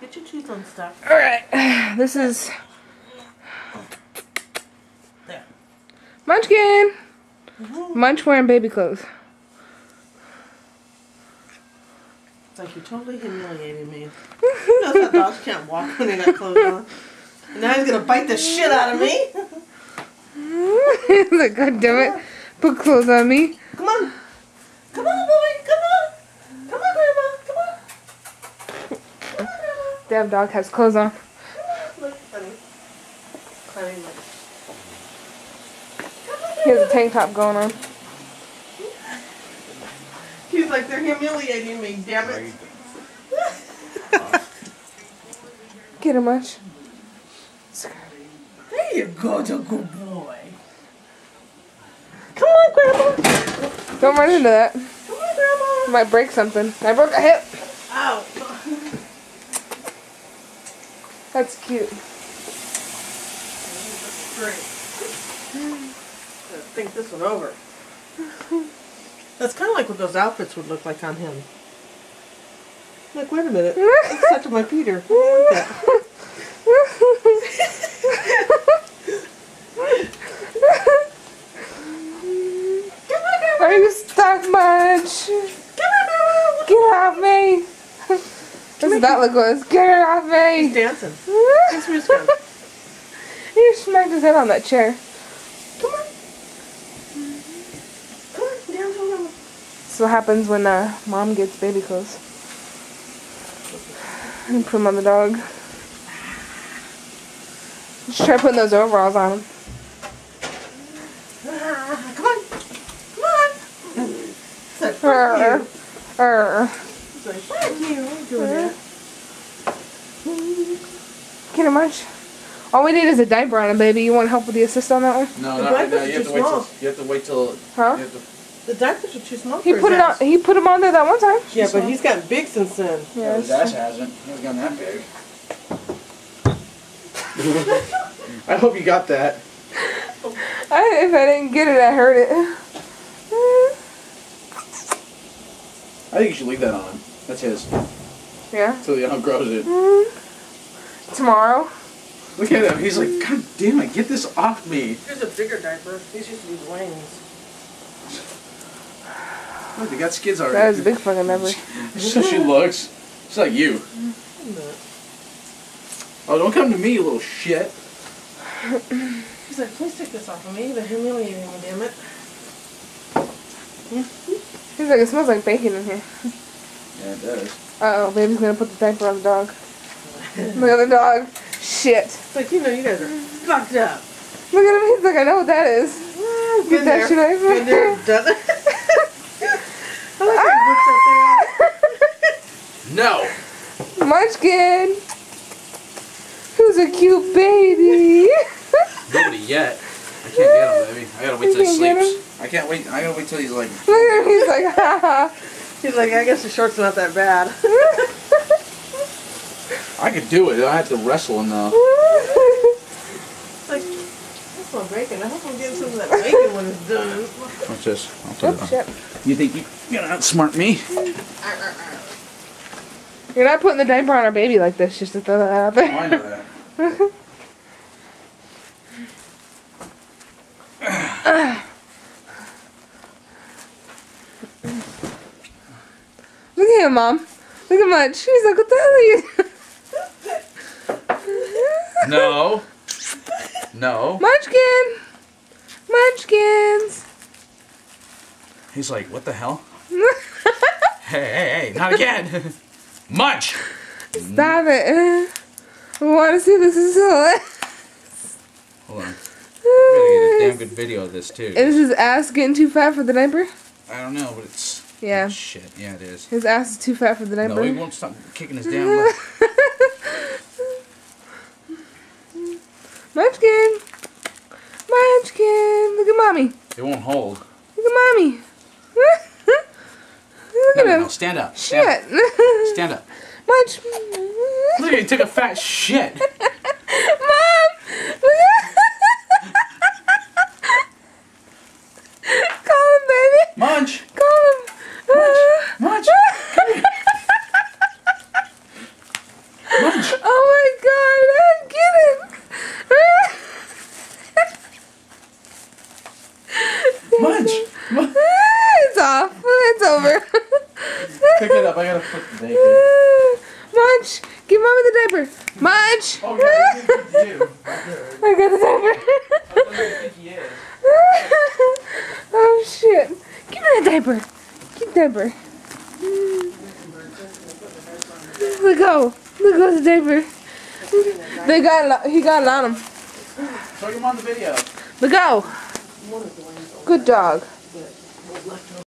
Get your teeth unstuck. Alright, this is There. Munchkin! Munch wearing baby clothes. It's like you totally humiliated me. You know that dogs can't walk when they got clothes on. And now he's gonna bite the shit out of me. Like, God damn it. Put clothes on me. Come on. Come on, boy. Come on. Come on, Grandma. Come on. Come on, Grandma. Damn dog has clothes on. Look, honey. Honey, look. He has a tank top going on. He's like, they're humiliating me, damn it. Get him much. There you go, it's a good boy. Come on, Grandma. Don't run into that. Come on, Grandma. You might break something. I broke a hip. Ow. That's cute. Great. Think this one over. That's kind of like what those outfits would look like on him. Like, wait a minute. It's such my Peter. I don't like that. Are you stuck much? Get off me! What's that look like? Get her off He's me! dancing. That's where he's going. He smacked his head on that chair. Come on. Come on, dance on him. That's what happens when mom gets baby clothes. And put them on the dog. Just try putting those overalls on him. Come on. Come on. It's like, fuck you. It's like, fuck you. I'm doing that. Get him much. All we need is a diaper on him, baby. You want help with the assist on that one? No, The not right now. diapers You are have to too wait till. small. You have to wait till. Huh? You have to, The diapers are too small He for put his it on. ass. He put him on there that one time. Yeah, but he's gotten big since then. Yeah. his ass hasn't. He hasn't gotten that big. I hope you got that. If I didn't get it, I heard it. I think you should leave that on. That's his. Yeah. Until he outgrows it. Tomorrow. Look at him. He's like, God damn it, get this off me. Here's a bigger diaper. These used to be Dwayne's. Look, they got skids already. That is a big fucking number. So she looks. She's like you. Oh, don't come to me, you little shit. He's like, please take this off of me. They're humiliating me, damn it. He's like, it smells like bacon in here. Yeah, it does. Uh oh, baby's gonna put the diaper on the dog. Look at the dog. Shit. It's like, you know, you guys are fucked up. Look at him. He's like, I know what that is. Get that shit out. Been there, done it. I like how he whips that thing out. No! Munchkin. Who's a cute baby? Nobody yet. I can't get him, baby. I gotta wait till he You can't get sleeps. I can't wait. I gotta wait till he's like. Look at him. He's like, ha ha. He's like, I guess the short's not that bad. I could do it. I have to wrestle him though. Like, that's my bacon. I hope I'm getting some of that bacon when it's done. Watch this. I'll put Oh, it on. shit. You think you're gonna outsmart me? You're not putting the diaper on our baby like this, just to throw that out Oh, there. I know that. Look at him, Mom. Look at Munch. He's like, what the hell are you? No. No. Munchkin. Munchkins. He's like, what the hell? Hey, not again. Munch. Stop it. I want to see this is so. Hold on. We gotta get a damn good video of this too. Is his ass getting too fat for the diaper? I don't know, but it's. Yeah. Shit. Yeah, it is. His ass is too fat for the diaper. No, he won't stop kicking his damn leg. Munchkin. Munchkin. Look at Mommy. It won't hold. Look at Mommy. Look at him. No, stand up. Stand Shit. up. Stand up. Munch. Look, he took a fat shit. Mom. Call him, baby. Munch. Call him. Munch. Munch. Oh my god, get it! Munch! It's off. It's over. Pick it up. I gotta put the diaper. Munch, give Mommy the diaper. Munch! Oh, yeah, it's you. I got the diaper. I think he is. Oh shit. Give me the diaper. Give the diaper. Let go. Let go of the diaper. He got it on him. Show him on the video. Let go. Good dog.